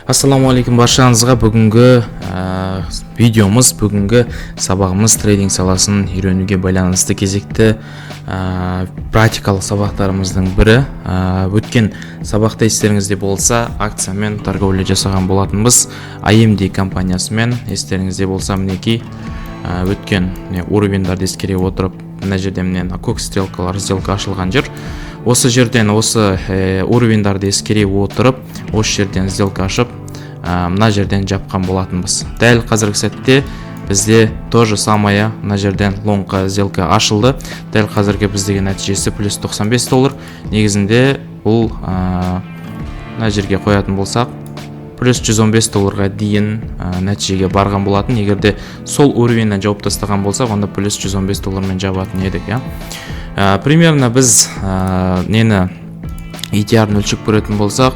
Ассаламуалейкум баршаңызға. Бүгінгі видеомыз, бүгінгі сабағымыз трейдинг саласын үйренуге байланысты кезекті практикалық сабақтарымыздың бірі. Өткен сабақта естеріңізде болса, акциямен торговля жасаған болатынбыз. AMD компаниясымен естеріңізде болса, мінекей өткен уровендарды ескере отырып, мына жерде міне көк стрелкалар сделка ашылған жер. Осы жерден осы уровендарды ескере отырып, осы жерден сделка ашып, мына жерден жапқан болатынбыз. Дәл қазіргі сәтте бізде тоже самая мына жерден лонгқа сделка ашылды. Дәл қазіргі біздегі нәтижесі плюс $95. Негізінде бұл мына жерге қоятын болсақ, плюс $115 дейін нәтижеге барған болатын. Егерде сол уровеньнен жауып тастаған болсақ, онда плюс $115 мен жабатын едік. Примерно біз нені ETR-ны өлшеп көретін болсақ,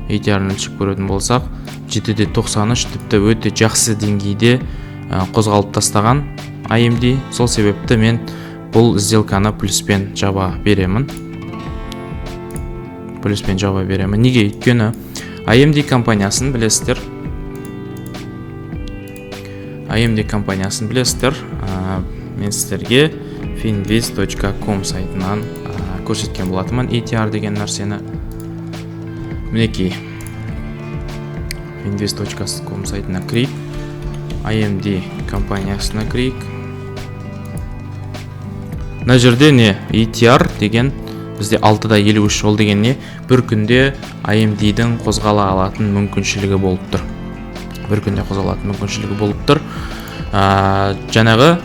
7.93 тіпті өте жақсы деңгейде қозғалып тастаған AMD. Сол себепті мен бұл сделканы плюспен жаба беремін. Неге? Өйткені AMD компаниясын білесіздер. Мен сіздерге finviz.com сайтынан көрсеткен болатымын. ETR деген нәрсені. Мінекей finviz.com сайтына кірейік. AMD компаниясына кірейік. Мына жерде не? ETR деген бізде 6.53 ол деген не? Бір күнде AMD-дің қозғала алатын мүмкіншілігі болып тұр. Жаңағы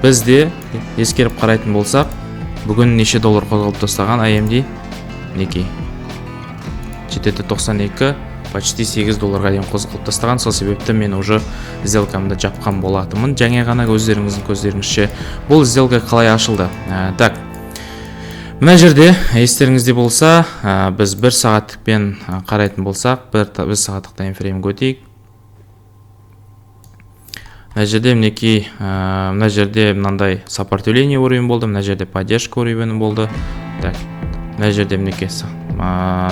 бізде ескеріп қарайтын болсақ, бүгін неше доллар қозғалып тастаған AMD? Мінекей 7.92, почти $8 дейін қозғалып тастаған. Сол себепті мен уже сделкамды жапқан болатымын. Жаңа ғана өздеріңіздің көздеріңізше бұл сделка қалай ашылды? Так, мына жерде естеріңізде болса, біз 1 сағаттықпен қарайтын болсақ, 1 сағаттық таймфреймге өтейік. Мына жерде мінекей, мына жерде мынандай сопротивление уровень болды, мына жерде поддержка уровень болды. Так, мына жерде мінекей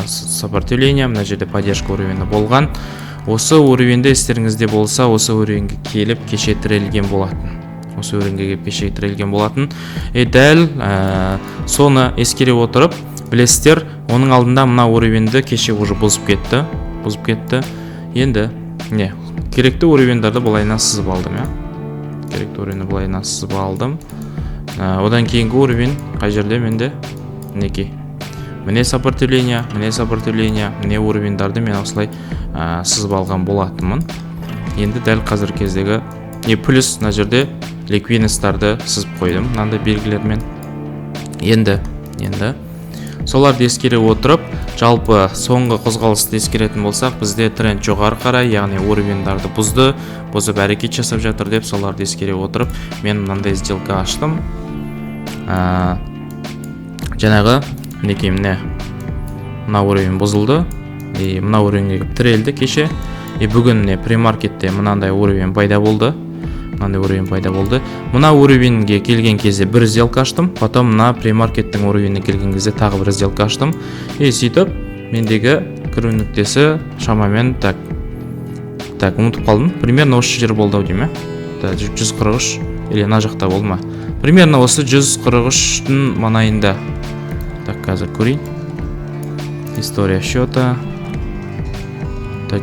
сопротивление, мына жерде поддержка уровені болған. Осы уровеньде естеріңізде болса, осы уровеньге келіп кеше тірелген болатын. Дәл соны ескере отырып, білесіздер, оның алдында мына уровеньді кеше уже бұзып кетті. Енді не? Керекті уровендарды бұлайына сызып алдым. Одан кейінгі уровень қай жерде менде? Мінекей. Міне сопротивление, міне уровендарды мен осылай сызып алған болатынмын. Енді дәл қазір кездегі плюс мына жерде ликвидностьтарды сызып қойдым, мынандай белгілермен. Енді соларды ескере отырып, жалпы соңғы қозғалысты ескеретін болсақ, бізде тренд жоғары қарай, яғни уровендарды бұзып әрекет жасап жатыр деп соларды ескере отырып, мен мынандай сделка аштым. Жаңағы мінекей мына уровень бұзылды, мына уровеньге тірелді кеше. Бүгін премаркетте мынандай уровень пайда болды. Мына уровеньге келген кезде бір сделка аштым, потом мына премаркеттің уровеньіне келген кезде тағы бір сделка аштым. Сөйтіп, мендегі кіру нүктесі шамамен так ұмытып қалдым. Примерно осы жер болды деймін. 143 или мына жақта болды ма? Примерно осы 143-тің маңайында. Так, қазір көрейін. История счета. Так.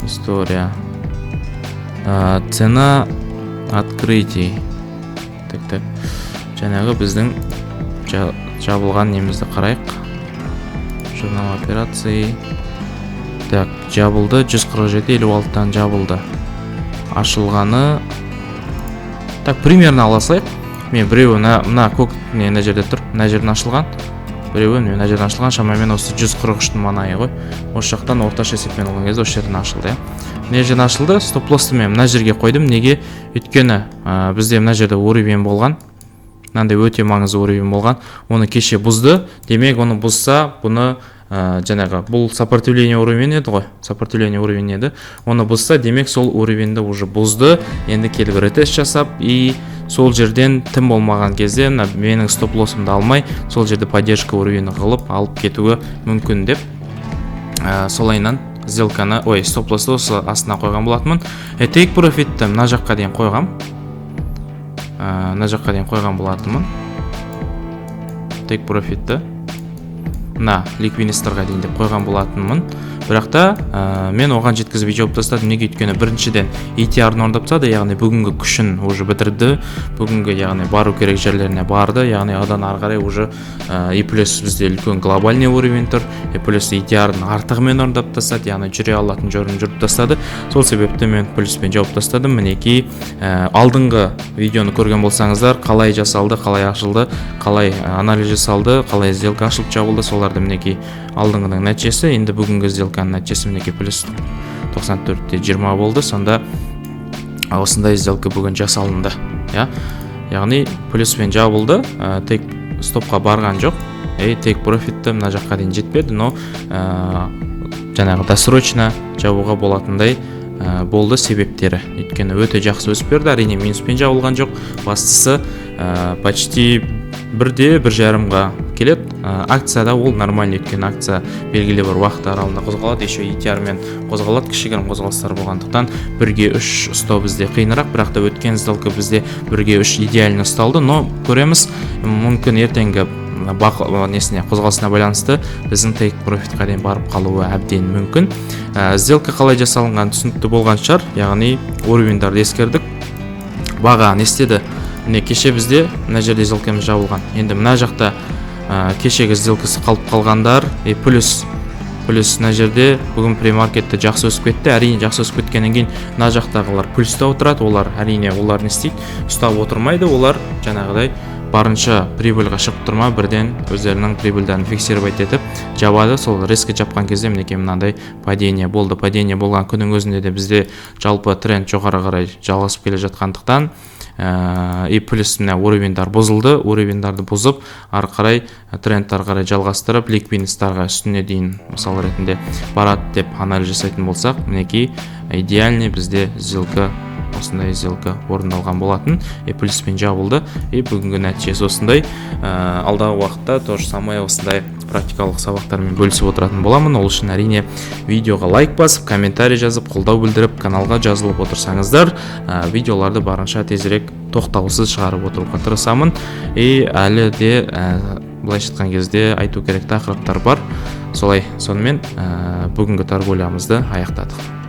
История. Цена открытий. Так. Жаңағы біздің жабылған немізді қарайық. Журнал операции. Так, жабылды. 147.56-тан жабылды. Ашылғаны. Так, примерно аласайық. Мен біреуі мына көк мына жерде тұр. Мына жерден ашылған. Біреуі мына жерден ашылған. Шамамен осы 143-тің маңайы ғой. Осы жақтан орташа есеппен алған кезде осы жерден ашылды. Мына жерден ашылды. Стоп-лоссты мен мына жерге қойдым. Неге? Өйткені бізде мына жерде уровень болған. Мынандай өте маңызды уровень болған. Оны кеше бұзды. Демек, оны бұзса, бұны жаңағы бұл сопротивление уровень еді. Оны бұзса, демек сол уровеньді уже бұзды. Енді келіп ретест жасап, сол жерден тым болмаған кезде менің стоп-лоссымды алмай, сол жерде поддержка уровені қылып алып кетуі мүмкін деп солайынан сделканы, стоп лоссты осы астына қойған болатынмын. Take profitті мына жаққа дейін қойғам. Мына жаққа дейін қойған болатынмын. Take profitті мына ликвидностарға дейін деп қойған болатынмын. Бірақ та мен оған жеткізбей жауып тастадым. Неге? Өйткені біріншіден ETR-ны орындап тастады, яғни бүгінгі күшін уже бітірді. Бүгінгі яғни бару керек жерлеріне барды. Яғни одан ары қарай уже плюс бізде үлкен глобальный уровень тұр. Плюс ETR-ны артығымен орындап тастады, яғни жүре алатын жорын жүріп тастады. Сол себепті мен плюспен жауып тастадым. Мінекей алдыңғы видеоны көрген болсаңыздар, қалай жасалды, қалай ашылды, қалай анализ жасалды, қалай сделка ашылып жабылды, соларды мінекей алдыңғының нәтижесі. Енді бүгінгі сделканың нәтижесі мінекей плюс 94.20 болды. Сонда осындай сделка бүгін жасалынды. Яғни плюспен жабылды, тек стопқа барған жоқ. Take profitті мына жаққа дейін жетпеді, но жаңағы досрочно жабуға болатындай болды себептері. Өйткені өте жақсы өсіп берді, әрине минуспен жабылған жоқ. Бастысы почти 1-1,5-ға келеді. Акцияда ол нормально, өйткені акция белгілі бір уақыт аралығында қозғалады, еще ETR-мен қозғалады, кішігірім қозғалыстар болғандықтан 1-3 ұстау бізде қиынырақ, бірақ та өткен сделка бізде 1-3 идеально ұсталды, но көреміз, мүмкін ертеңгі қозғалысына байланысты біздің take profitқа дейін барып қалуы әбден мүмкін. Сделка қалай жасалынған түсінікті болған шығар, яғни уровеньдарды ескердік. Баға не істеді? Міне кеше бізде мына жерде сделкамыз жабылған. Енді мына жақта кешегі сделкасы қалып қалғандар, плюс мына жерде бүгін премаркетті жақсы өсіп кетті. Әрине жақсы өсіп кеткеннен кейін мына жақтағылар плюста отырады. Олар әрине олар не істейді? Ұстап отырмайды. Олар жаңағыдай барынша прибыльға шығып тұрма, бірден өздерінің прибыльдерін фиксировать етіп жабады. Сол рискі жапқан кезде мінекей мынандай падение болды. Падение болған күннің өзінде де бізде жалпы тренд жоғары қарай жалғасып келе жатқандықтан плюс мына уровеньдар бұзылды. Уровеньдарды бұзып, ары қарай трендтар қарай жалғастырып, ликвидностарға үстіне дейін мысал ретінде барады деп анализ жасайтын болсақ, мінекей идеальный бізде сделка, осындай сделка орындалған болатын. Плюспен жабылды. Бүгінгі нәтижесі осындай. Алдағы уақытта тоже самое осындай практикалық сабақтармен бөлісіп отыратын боламын. Ол үшін әрине видеоға лайк басып, комментарий жазып, қолдау білдіріп, каналға жазылып отырсаңыздар, видеоларды барынша тезірек тоқтаусыз шығарып отыруға тырысамын. Әлі де былайша айтқан кезде айту керек тақырыптар бар. Солай, сонымен бүгінгі торговлямызды аяқтадық.